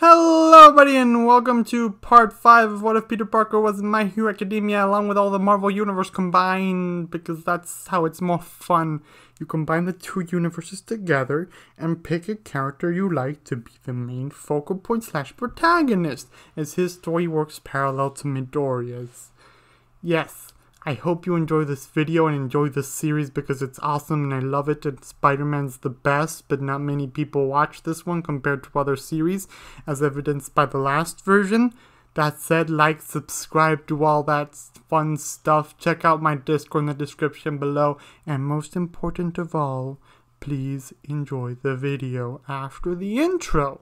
Hello everybody and welcome to part 5 of What If Peter Parker Was in My Hero Academia, along with all the Marvel Universe combined, because that's how it's more fun. You combine the two universes together and pick a character you like to be the main focal point / protagonist, as his story works parallel to Midoriya's. Yes, I hope you enjoy this video and enjoy this series because it's awesome and I love it, and Spider-Man's the best, but not many people watch this one compared to other series, as evidenced by the last version. That said, like, subscribe, do all that fun stuff, check out my Discord in the description below, and most important of all, please enjoy the video after the intro.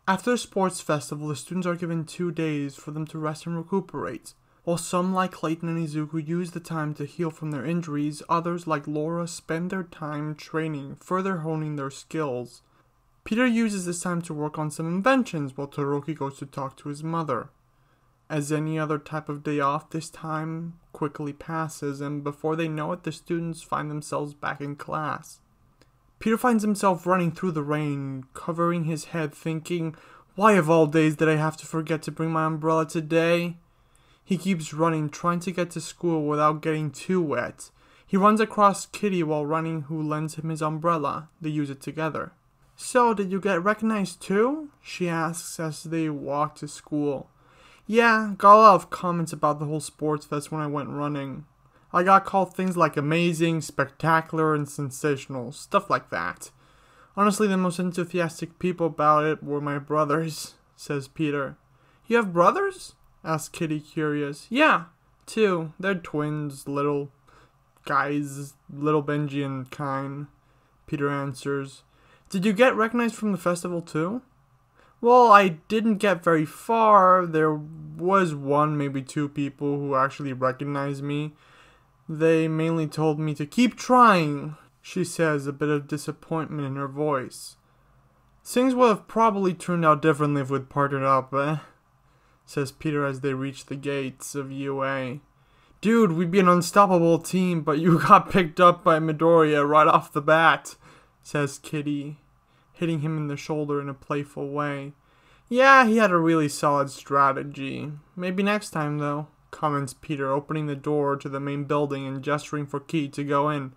After the sports festival, the students are given 2 days for them to rest and recuperate. While some, like Clayton and Izuku, use the time to heal from their injuries, others, like Laura, spend their time training, further honing their skills. Peter uses this time to work on some inventions, while Todoroki goes to talk to his mother. As any other type of day off, this time quickly passes, and before they know it, the students find themselves back in class. Peter finds himself running through the rain, covering his head, thinking, why of all days did I have to forget to bring my umbrella today? He keeps running, trying to get to school without getting too wet. He runs across Kitty while running, who lends him his umbrella. They use it together. So, did you get recognized too? She asks as they walk to school. Yeah, got a lot of comments about the whole sports fest when I went running. I got called things like amazing, spectacular, and sensational, stuff like that. Honestly, the most enthusiastic people about it were my brothers, says Peter. You have brothers? Asks Kitty, curious. Yeah, 2. They're twins, little guys, little Benji and Kine. Peter answers. Did you get recognized from the festival too? Well, I didn't get very far. There was 1, maybe 2 people who actually recognized me. They mainly told me to keep trying, she says, a bit of disappointment in her voice. Things would have probably turned out differently if we'd partnered up, says Peter as they reach the gates of UA. Dude, we'd be an unstoppable team, but you got picked up by Midoriya right off the bat, says Kitty, hitting him in the shoulder in a playful way. Yeah, he had a really solid strategy. Maybe next time, though, comments Peter, opening the door to the main building and gesturing for Kitty to go in.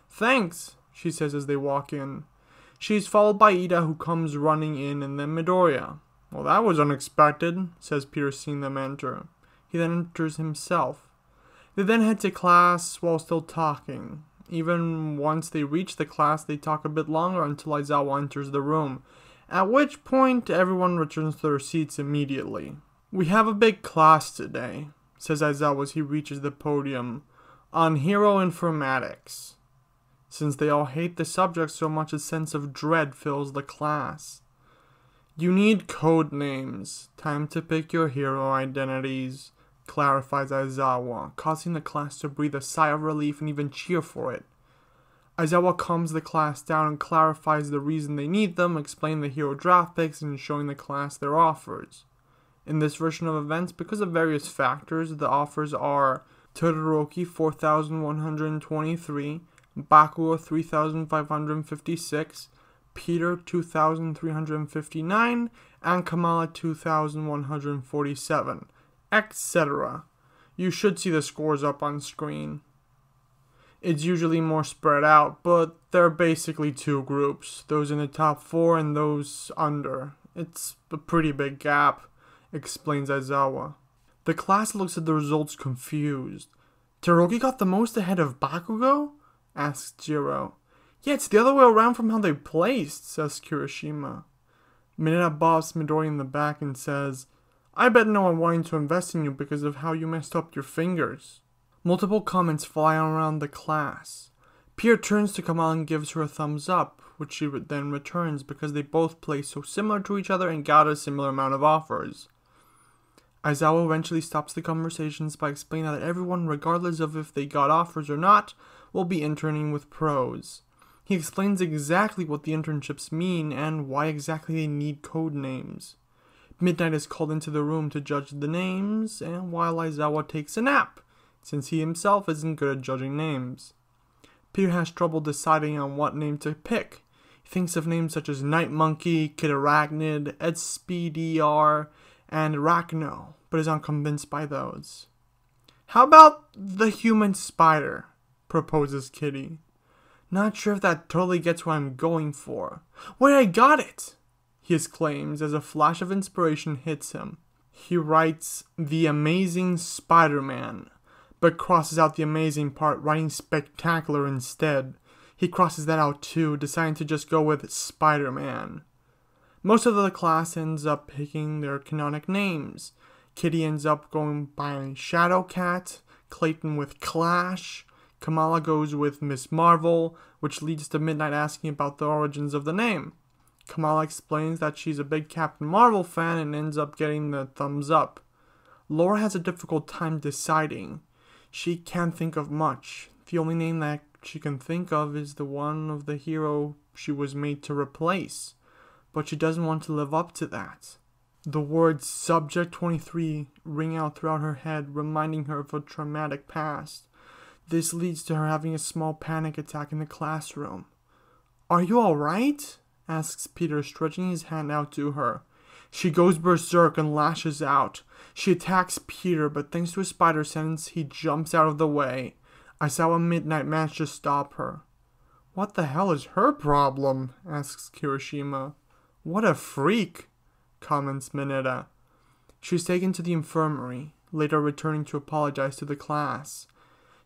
Thanks, she says as they walk in. She's followed by Ida, who comes running in, and then Midoriya. Well, that was unexpected, says Peter, seeing them enter. He then enters himself. They then head to class while still talking. Even once they reach the class, they talk a bit longer until Aizawa enters the room, at which point everyone returns to their seats immediately. We have a big class today, says Aizawa as he reaches the podium, on hero informatics. Since they all hate the subject so much, a sense of dread fills the class. You need code names. Time to pick your hero identities, clarifies Aizawa, causing the class to breathe a sigh of relief and even cheer for it. Aizawa calms the class down and clarifies the reason they need them, explaining the hero draft picks and showing the class their offers. In this version of events, because of various factors, the offers are Todoroki 4,123, Bakugo 3,556, Peter 2,359, and Kamala 2,147, etc. You should see the scores up on screen. It's usually more spread out, but they're basically 2 groups, those in the top 4 and those under. It's a pretty big gap, explains Aizawa. The class looks at the results confused. Todoroki got the most ahead of Bakugo? Asks Jiro. Yeah, it's the other way around from how they placed, says Kirishima. Mineta bobs Midori in the back and says, I bet no one wanted to invest in you because of how you messed up your fingers. Multiple comments fly around the class. Peter turns to Kamala and gives her a thumbs up, which she then returns because they both play so similar to each other and got a similar amount of offers. Aizawa eventually stops the conversations by explaining that everyone, regardless of if they got offers or not, will be interning with pros. He explains exactly what the internships mean and why exactly they need code names. Midnight is called into the room to judge the names, and while Aizawa takes a nap, since he himself isn't good at judging names. Peter has trouble deciding on what name to pick. He thinks of names such as Night Monkey, Kid Arachnid, Speeder, and Arachno, but is unconvinced by those. "How about the human spider?" proposes Kitty. "Not sure if that totally gets what I'm going for." "Wait, I got it!" he exclaims as a flash of inspiration hits him. He writes The Amazing Spider-Man, but crosses out the amazing part, writing spectacular instead. He crosses that out too, deciding to just go with Spider-Man. Most of the class ends up picking their canonic names. Kitty ends up going by Shadowcat, Clayton with Clash, Kamala goes with Miss Marvel, which leads to Midnight asking about the origins of the name. Kamala explains that she's a big Captain Marvel fan and ends up getting the thumbs up. Laura has a difficult time deciding. She can't think of much. The only name that she can think of is the one of the hero she was made to replace, but she doesn't want to live up to that. The words Subject 23 ring out throughout her head, reminding her of a traumatic past. This leads to her having a small panic attack in the classroom. "Are you alright?" asks Peter, stretching his hand out to her. She goes berserk and lashes out. She attacks Peter, but thanks to his spider sense, he jumps out of the way. Aizawa Midnight managed to stop her. "What the hell is her problem?" asks Kirishima. "What a freak," comments Mineta. She's taken to the infirmary, later returning to apologize to the class.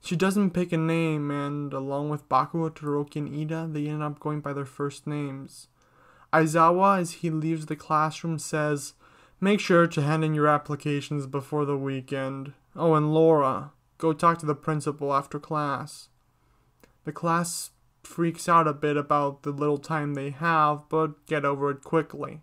She doesn't pick a name, and along with Bakugo, Todoroki, and Ida, they end up going by their first names. Aizawa, as he leaves the classroom, says, "Make sure to hand in your applications before the weekend. Oh, and Laura, go talk to the principal after class." The class freaks out a bit about the little time they have, but get over it quickly.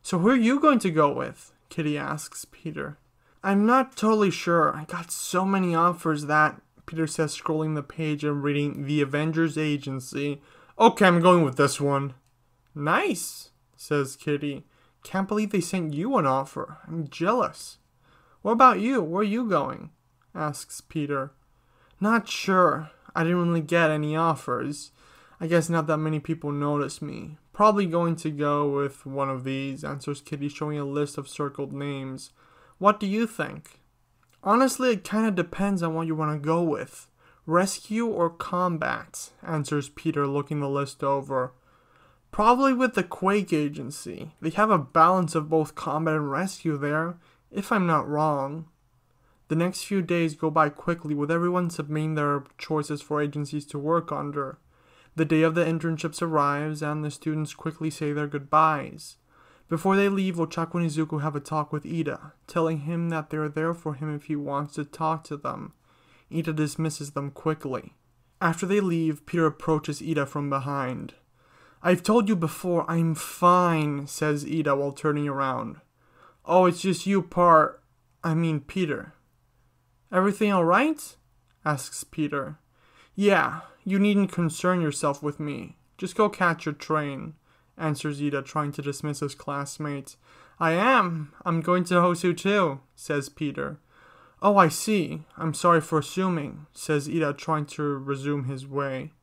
"So who are you going to go with?" Kitty asks Peter. "I'm not totally sure. I got so many offers that," Peter says, scrolling the page and reading The Avengers Agency. "Okay, I'm going with this one." "Nice," says Kitty. "Can't believe they sent you an offer. I'm jealous." "What about you? Where are you going?" asks Peter. "Not sure. I didn't really get any offers. I guess not that many people noticed me. Probably going to go with one of these," answers Kitty, showing a list of circled names. "What do you think?" "Honestly, it kinda depends on what you want to go with. Rescue or combat," answers Peter, looking the list over. "Probably with the Quake Agency. They have a balance of both combat and rescue there, if I'm not wrong." The next few days go by quickly, with everyone submitting their choices for agencies to work under. The day of the internships arrives, and the students quickly say their goodbyes. Before they leave, Ochaku and Izuku have a talk with Ida, telling him that they are there for him if he wants to talk to them. Ida dismisses them quickly. After they leave, Peter approaches Ida from behind. "I've told you before, I'm fine," says Ida while turning around. "Oh, it's just you, Peter." "Everything alright?" asks Peter. "Yeah, you needn't concern yourself with me. Just go catch your train," answers Ida, trying to dismiss his classmate. I'm going to Hosu too," says Peter. "Oh, I see. I'm sorry for assuming," says Ida, trying to resume his way.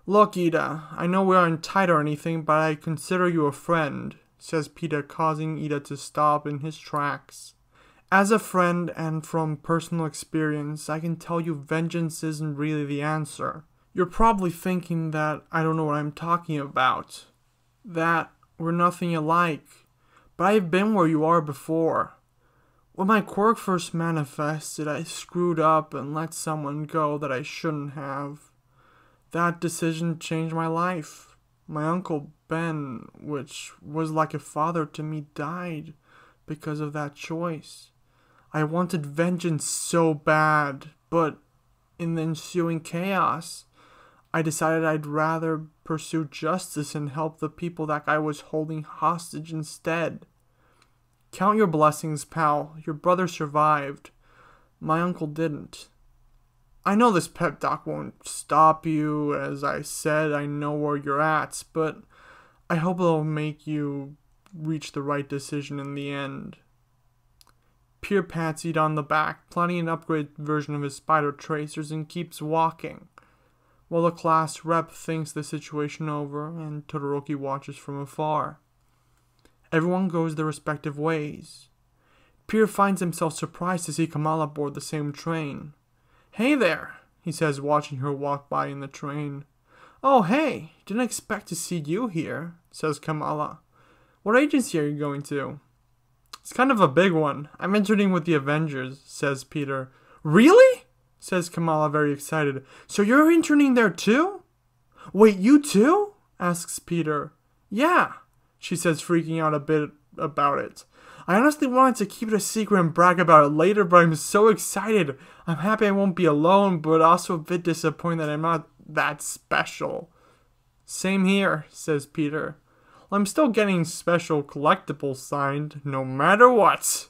"Look, Ida, I know we aren't tight or anything, but I consider you a friend," says Peter, causing Ida to stop in his tracks. "As a friend and from personal experience, I can tell you vengeance isn't really the answer. You're probably thinking that I don't know what I'm talking about, that we're nothing alike, but I've been where you are before. When my quirk first manifested, I screwed up and let someone go that I shouldn't have. That decision changed my life. My Uncle Ben, which was like a father to me, died because of that choice. I wanted vengeance so bad, but in the ensuing chaos, I decided I'd rather pursue justice and help the people that guy was holding hostage instead. Count your blessings, pal. Your brother survived. My uncle didn't." I know this pep talk won't stop you. As I said, I know where you're at, but I hope it'll make you reach the right decision in the end. Peter pats Ed on the back, planning an upgraded version of his spider tracers, and keeps walking, while the class rep thinks the situation over and Todoroki watches from afar. Everyone goes their respective ways. Peter finds himself surprised to see Kamala board the same train. "Hey there," he says, watching her walk by in the train. "Oh, hey, didn't expect to see you here," says Kamala. "What agency are you going to?" "It's kind of a big one. I'm interning with the Avengers," says Peter. "Really?" says Kamala, very excited. "So you're interning there too?" "Wait, you too?" asks Peter. "Yeah," she says, freaking out a bit about it. "I honestly wanted to keep it a secret and brag about it later, but I'm so excited. I'm happy I won't be alone, but also a bit disappointed that I'm not that special." "Same here," says Peter. "I'm still getting special collectibles signed, no matter what."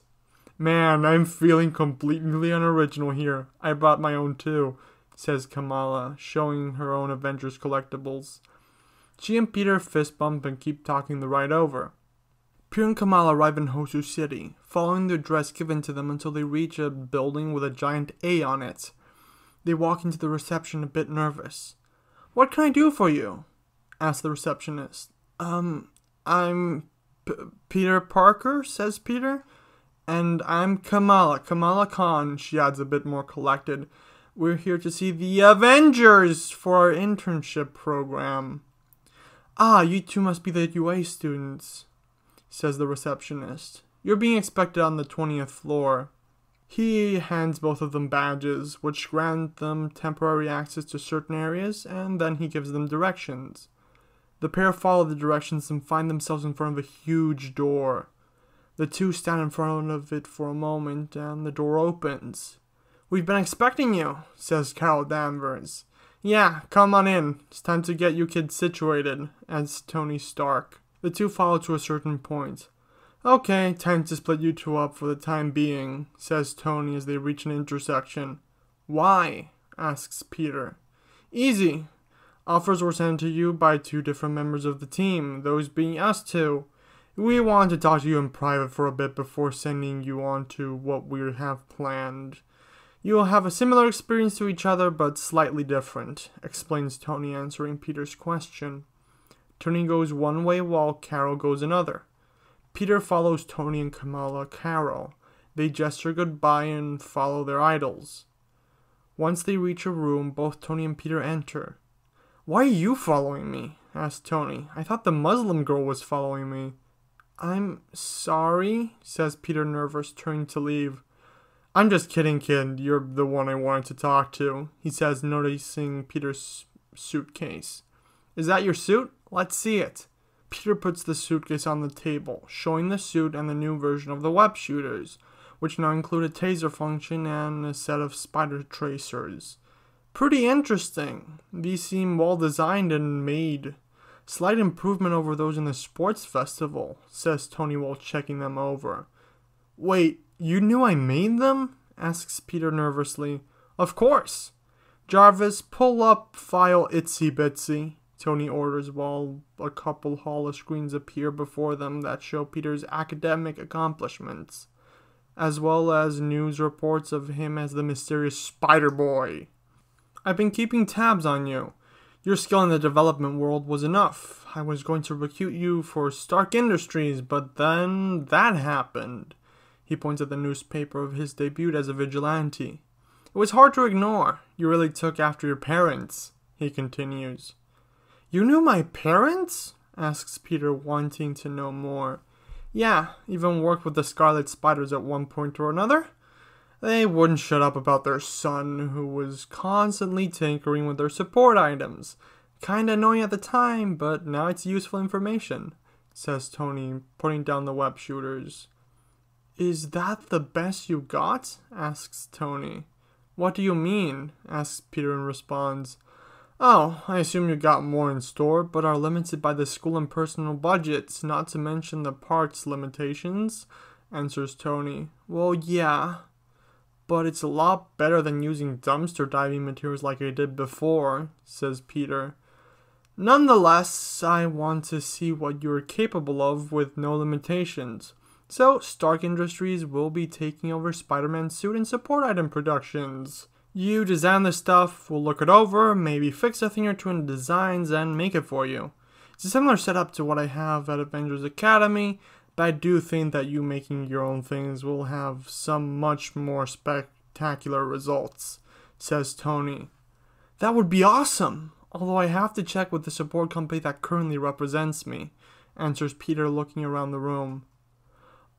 "Man, I'm feeling completely unoriginal here. I bought my own too," says Kamala, showing her own Avengers collectibles. She and Peter fist bump and keep talking the ride over. Peter and Kamala arrive in Hosu City, following the address given to them until they reach a building with a giant A on it. They walk into the reception a bit nervous. "What can I do for you?" asks the receptionist. I'm Peter Parker," says Peter. "And I'm Kamala Khan," she adds a bit more collected. "We're here to see the Avengers for our internship program." "Ah, you two must be the UA students," says the receptionist. "You're being expected on the 20th floor. He hands both of them badges, which grant them temporary access to certain areas, and then he gives them directions. The pair follow the directions and find themselves in front of a huge door. The two stand in front of it for a moment, and the door opens. "We've been expecting you," says Carol Danvers. "Yeah, come on in. It's time to get you kids situated," adds Tony Stark. The two follow to a certain point. "Okay, time to split you two up for the time being," says Tony as they reach an intersection. "Why?" asks Peter. "Easy. Offers were sent to you by two different members of the team, those being us two. We wanted to talk to you in private for a bit before sending you on to what we have planned. You will have a similar experience to each other, but slightly different," explains Tony, answering Peter's question. Tony goes one way while Carol goes another. Peter follows Tony and Kamala Carol. They gesture goodbye and follow their idols. Once they reach a room, both Tony and Peter enter. "Why are you following me?" asks Tony. "I thought the Muslim girl was following me." "I'm sorry," says Peter, nervous, turning to leave. "I'm just kidding, kid. You're the one I wanted to talk to," he says, noticing Peter's suitcase. "Is that your suit? Let's see it." Peter puts the suitcase on the table, showing the suit and the new version of the web shooters, which now include a taser function and a set of spider tracers. "Pretty interesting. These seem well designed and made. Slight improvement over those in the sports festival," says Tony while checking them over. "Wait, you knew I made them?" asks Peter nervously. "Of course. Jarvis, pull up file Itsy Bitsy," Tony orders while a couple holoscreens appear before them that show Peter's academic accomplishments, as well as news reports of him as the mysterious Spider Boy. "I've been keeping tabs on you. Your skill in the development world was enough. I was going to recruit you for Stark Industries, but then that happened." He points at the newspaper of his debut as a vigilante. "It was hard to ignore. You really took after your parents," he continues. "You knew my parents?" asks Peter, wanting to know more. "Yeah, even worked with the Scarlet Spiders at one point or another. They wouldn't shut up about their son, who was constantly tinkering with their support items. Kinda annoying at the time, but now it's useful information," says Tony, putting down the web shooters. "Is that the best you got?" asks Tony. "What do you mean?" asks Peter and responds. "Oh, I assume you got more in store, but are limited by the school and personal budgets, not to mention the parts limitations," answers Tony. "Well, yeah." But it's a lot better than using dumpster diving materials like I did before, says Peter. Nonetheless, I want to see what you're capable of with no limitations. So, Stark Industries will be taking over Spider-Man's suit and support item productions. You design the stuff, we'll look it over, maybe fix a thing or two in designs, and make it for you. It's a similar setup to what I have at Avengers Academy, but I do think that you making your own things will have some much more spectacular results, says Tony. That would be awesome! Although I have to check with the support company that currently represents me, answers Peter looking around the room.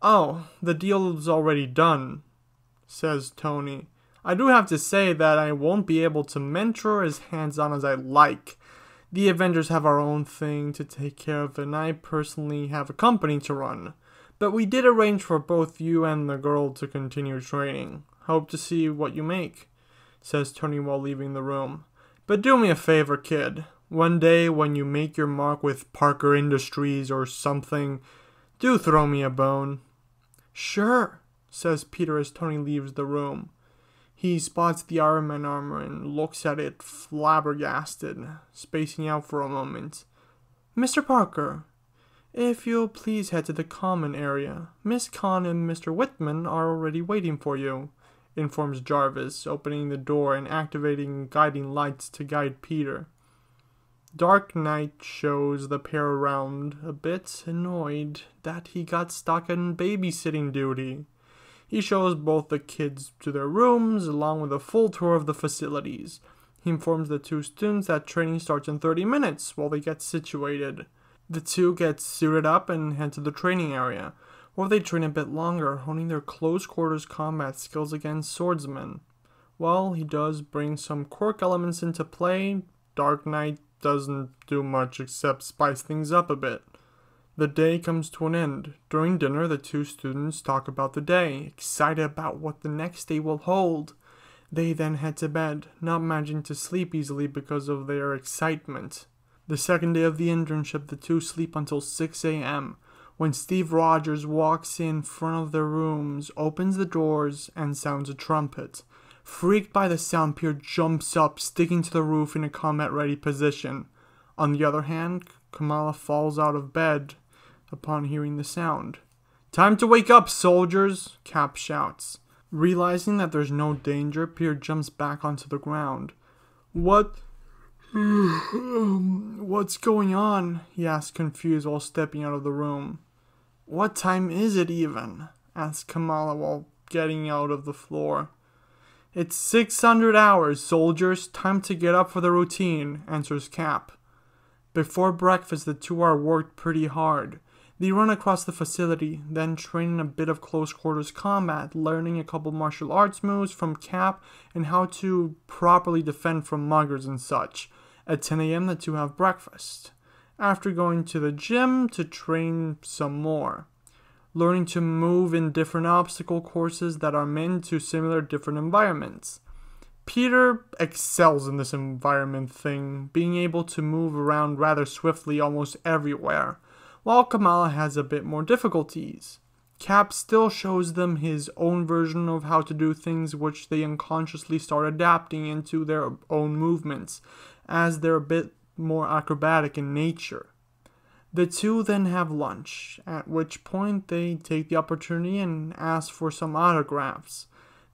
Oh, the deal is already done, says Tony. I do have to say that I won't be able to mentor as hands-on as I like. The Avengers have our own thing to take care of, and I personally have a company to run. But we did arrange for both you and the girl to continue training. Hope to see what you make, says Tony while leaving the room. But do me a favor, kid. One day when you make your mark with Parker Industries or something, do throw me a bone. Sure, says Peter as Tony leaves the room. He spots the Iron Man armor and looks at it flabbergasted, spacing out for a moment. Mr. Parker, if you'll please head to the common area. Miss Khan and Mr. Whitman are already waiting for you, informs Jarvis, opening the door and activating guiding lights to guide Peter. Dark Knight shows the pair around, a bit annoyed that he got stuck on babysitting duty. He shows both the kids to their rooms, along with a full tour of the facilities. He informs the two students that training starts in 30 minutes while they get situated. The two get suited up and head to the training area, where they train a bit longer, honing their close-quarters combat skills against swordsmen. While he does bring some quirk elements into play, Dark Knight doesn't do much except spice things up a bit. The day comes to an end. During dinner, the two students talk about the day, excited about what the next day will hold. They then head to bed, not managing to sleep easily because of their excitement. The second day of the internship, the two sleep until 6 a.m., when Steve Rogers walks in front of their rooms, opens the doors, and sounds a trumpet. Freaked by the sound, Peter jumps up, sticking to the roof in a combat-ready position. On the other hand, Kamala falls out of bed upon hearing the sound. "Time to wake up, soldiers!" Cap shouts. Realizing that there's no danger, Peter jumps back onto the ground. What's going on? He asks, confused, while stepping out of the room. What time is it even? Asks Kamala while getting out of the floor. It's 600 hours, soldiers. Time to get up for the routine, answers Cap. Before breakfast, the two are worked pretty hard. They run across the facility, then train in a bit of close-quarters combat, learning a couple martial arts moves from Cap and how to properly defend from muggers and such. At 10 a.m., the two have breakfast, after going to the gym to train some more, learning to move in different obstacle courses that are meant to simulate different environments. Peter excels in this environment thing, being able to move around rather swiftly almost everywhere, while Kamala has a bit more difficulties. Cap still shows them his own version of how to do things, which they unconsciously start adapting into their own movements, as they're a bit more acrobatic in nature. The two then have lunch, at which point they take the opportunity and ask for some autographs.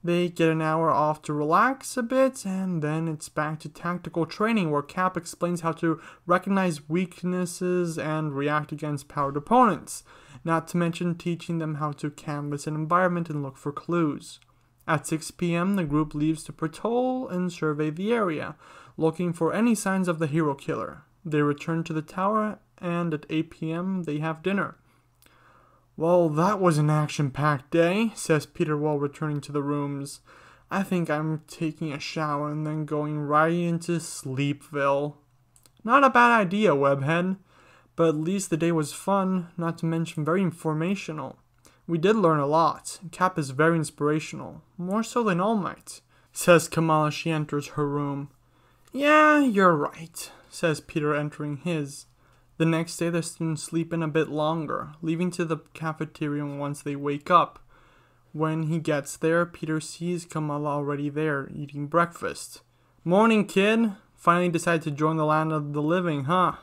They get an hour off to relax a bit, and then it's back to tactical training, where Cap explains how to recognize weaknesses and react against powered opponents, not to mention teaching them how to canvas an environment and look for clues. At 6 p.m., the group leaves to patrol and survey the area, looking for any signs of the hero killer. They return to the tower, and at 8 p.m., they have dinner. Well, that was an action-packed day, says Peter while returning to the rooms. I think I'm taking a shower and then going right into Sleepville. Not a bad idea, Webhead. But at least the day was fun, not to mention very informational. We did learn a lot. Cap is very inspirational, more so than All Might, says Kamala as she enters her room. Yeah, you're right, says Peter entering his. The next day, the students sleep in a bit longer, leaving to the cafeteria once they wake up. When he gets there, Peter sees Kamala already there, eating breakfast. "Morning, kid. Finally decided to join the land of the living, huh?"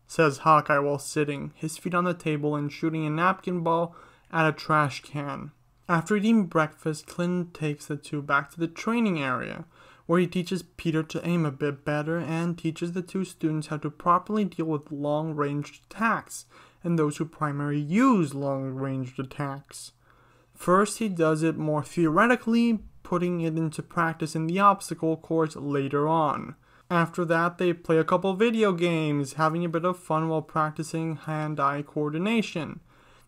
says Hawkeye while sitting, his feet on the table and shooting a napkin ball at a trash can. After eating breakfast, Clint takes the two back to the training area, where he teaches Peter to aim a bit better and teaches the two students how to properly deal with long-range attacks and those who primarily use long-range attacks. First, he does it more theoretically, putting it into practice in the obstacle course later on. After that, they play a couple video games, having a bit of fun while practicing hand-eye coordination.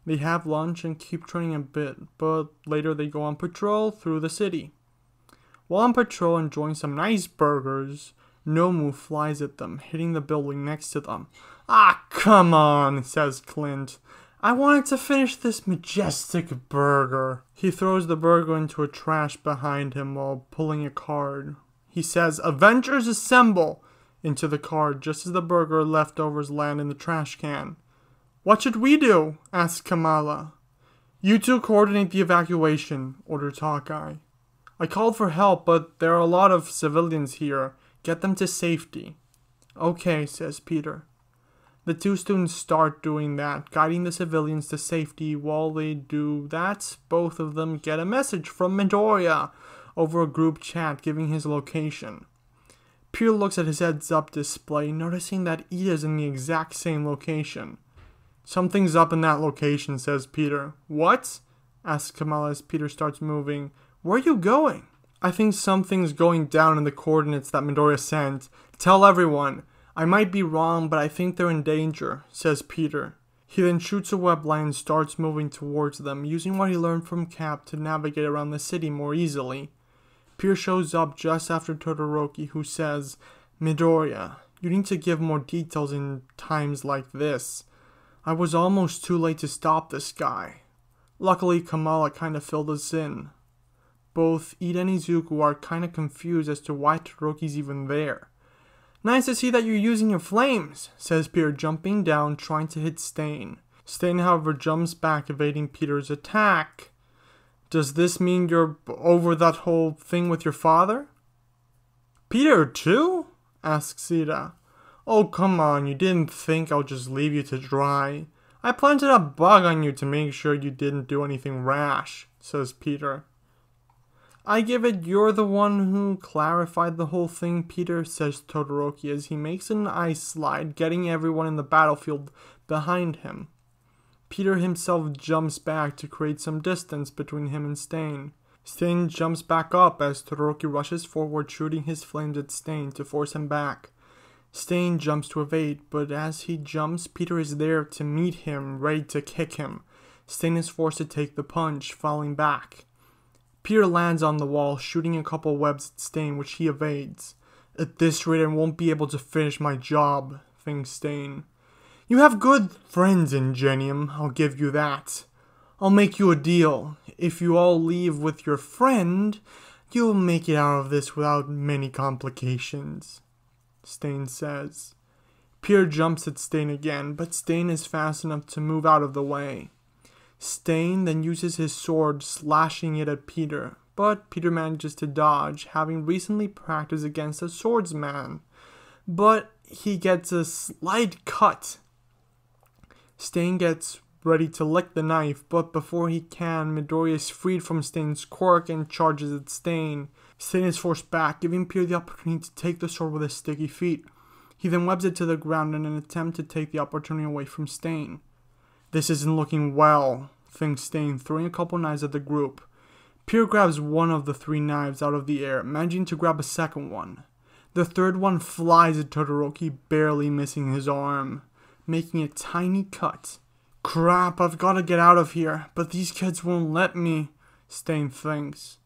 They have lunch and keep training a bit, but later they go on patrol through the city. While on patrol enjoying some nice burgers, Nomu flies at them, hitting the building next to them. "Ah, come on," says Clint. "I wanted to finish this majestic burger." He throws the burger into a trash behind him while pulling a card. He says, "Avengers Assemble!" into the card just as the burger leftovers land in the trash can. "What should we do?" asks Kamala. "You two coordinate the evacuation," orders Hawkeye. "I called for help, but there are a lot of civilians here. Get them to safety." "Okay," says Peter. The two students start doing that, guiding the civilians to safety. While they do that, both of them get a message from Midoriya over a group chat giving his location. Peter looks at his heads-up display, noticing that Ida's in the exact same location. "Something's up in that location," says Peter. "What?" asks Kamala as Peter starts moving. "Where are you going?" "I think something's going down in the coordinates that Midoriya sent. Tell everyone. I might be wrong, but I think they're in danger," says Peter. He then shoots a web line and starts moving towards them, using what he learned from Cap to navigate around the city more easily. Peter shows up just after Todoroki, who says, "Midoriya, you need to give more details in times like this. I was almost too late to stop this guy." Luckily, Kamala kinda filled us in. Both Ida and Izuku are kinda confused as to why Todoroki's even there. "Nice to see that you're using your flames," says Peter, jumping down, trying to hit Stain. Stain, however, jumps back, evading Peter's attack. "Does this mean you're over that whole thing with your father?" "Peter too?" asks Ida. "Oh, come on, you didn't think I'll just leave you to dry. I planted a bug on you to make sure you didn't do anything rash," says Peter. "I give it you're the one who clarified the whole thing, Peter," says Todoroki as he makes an ice slide, getting everyone in the battlefield behind him. Peter himself jumps back to create some distance between him and Stain. Stain jumps back up as Todoroki rushes forward, shooting his flames at Stain to force him back. Stain jumps to evade, but as he jumps, Peter is there to meet him, ready to kick him. Stain is forced to take the punch, falling back. Peter lands on the wall, shooting a couple webs at Stain, which he evades. "At this rate, I won't be able to finish my job," thinks Stain. "You have good friends in Genium, I'll give you that. I'll make you a deal. If you all leave with your friend, you'll make it out of this without many complications," Stain says. Peter jumps at Stain again, but Stain is fast enough to move out of the way. Stain then uses his sword, slashing it at Peter, but Peter manages to dodge, having recently practiced against a swordsman. But he gets a slight cut. Stain gets ready to lick the knife, but before he can, Midoriya is freed from Stain's quirk and charges at Stain. Stain is forced back, giving Peter the opportunity to take the sword with his sticky feet. He then webs it to the ground in an attempt to take the opportunity away from Stain. "This isn't looking well," thinks Stain, throwing a couple knives at the group. Peter grabs one of the three knives out of the air, managing to grab a second one. The third one flies at Todoroki, barely missing his arm, making a tiny cut. "Crap, I've got to get out of here, but these kids won't let me," Stain thinks.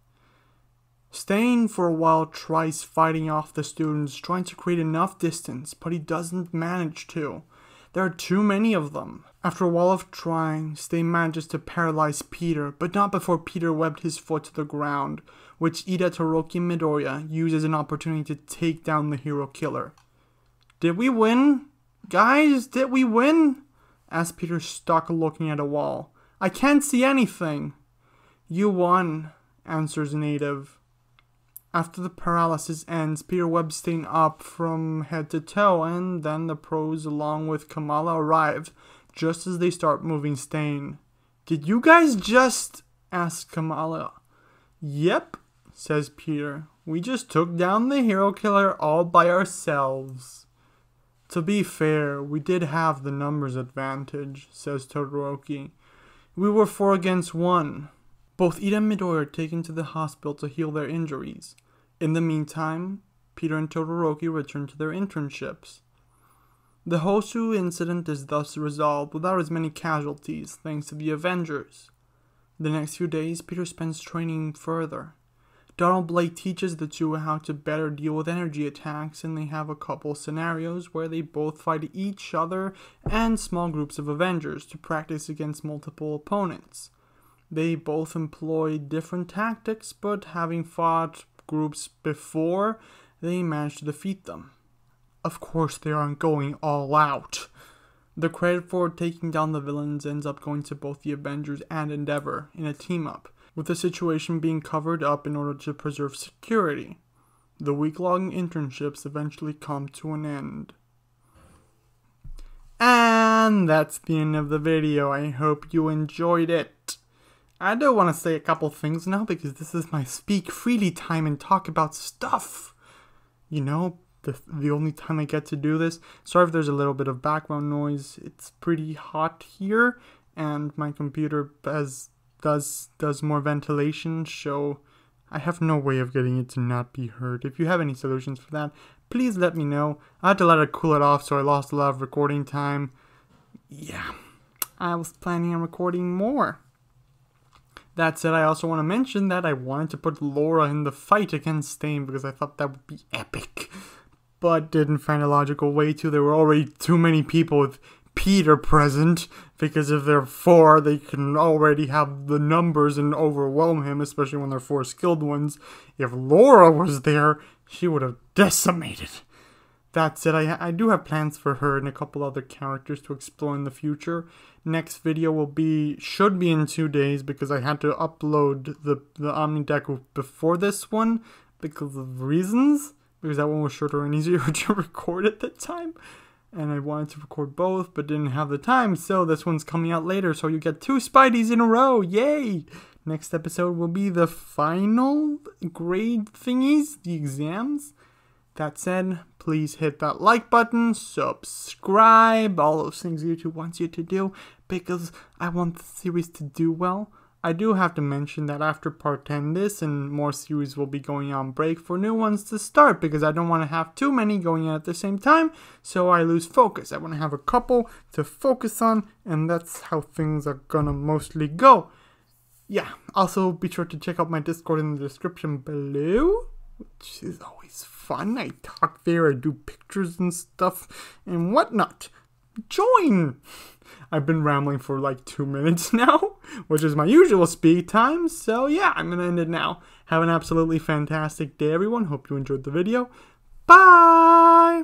Stain for a while tries fighting off the students, trying to create enough distance, but he doesn't manage to. There are too many of them. After a while of trying, Stain manages to paralyze Peter, but not before Peter webbed his foot to the ground, which Ida, Todoroki, and Midoriya use as an opportunity to take down the hero killer. "Did we win? Guys, did we win?" asked Peter, stuck looking at a wall. "I can't see anything." "You won," answers Native. After the paralysis ends, Peter Webb's staying up from head to toe, and then the pros along with Kamala arrive just as they start moving Stain. "Did you guys just..." asks Kamala. "Yep," says Peter. "We just took down the hero killer all by ourselves." "To be fair, we did have the numbers advantage," says Todoroki. "We were 4 against 1. Both Ida and Midori are taken to the hospital to heal their injuries. In the meantime, Peter and Todoroki return to their internships. The Hosu incident is thus resolved without as many casualties, thanks to the Avengers. The next few days, Peter spends training further. Donald Blake teaches the two how to better deal with energy attacks, and they have a couple scenarios where they both fight each other and small groups of Avengers to practice against multiple opponents. They both employ different tactics, but having fought groups before, they manage to defeat them. Of course, they aren't going all out. The credit for taking down the villains ends up going to both the Avengers and Endeavor in a team-up, with the situation being covered up in order to preserve security. The week-long internships eventually come to an end. And that's the end of the video. I hope you enjoyed it. I do want to say a couple things now because this is my speak freely time and talk about stuff. You know, the only time I get to do this. Sorry if there's a little bit of background noise. It's pretty hot here and my computer does more ventilation, so I have no way of getting it to not be heard. If you have any solutions for that, please let me know. I had to let it cool it off, so I lost a lot of recording time. Yeah, I was planning on recording more. That said, I also want to mention that I wanted to put Laura in the fight against Stain because I thought that would be epic, but didn't find a logical way to. There were already too many people with Peter present, because if they're 4, they can already have the numbers and overwhelm him, especially when they're 4 skilled ones. If Laura was there, she would have decimated. That said, I do have plans for her and a couple other characters to explore in the future. Next video should be in 2 days because I had to upload the Omnideku before this one because of reasons. Because that one was shorter and easier to record at the time. And I wanted to record both but didn't have the time, so this one's coming out later, so you get 2 Spideys in a row. Yay! Next episode will be the final grade thingies, the exams. That said, please hit that like button, subscribe, all those things YouTube wants you to do, because I want the series to do well. I do have to mention that after part 10, this and more series will be going on break for new ones to start, because I don't want to have too many going in at the same time, so I lose focus. I want to have a couple to focus on, and that's how things are gonna mostly go. Yeah, also be sure to check out my Discord in the description below, which is always fun. I talk there, I do pictures and stuff and whatnot. Join! I've been rambling for like 2 minutes now, which is my usual speed time, so yeah, I'm gonna end it now. Have an absolutely fantastic day, everyone. Hope you enjoyed the video. Bye!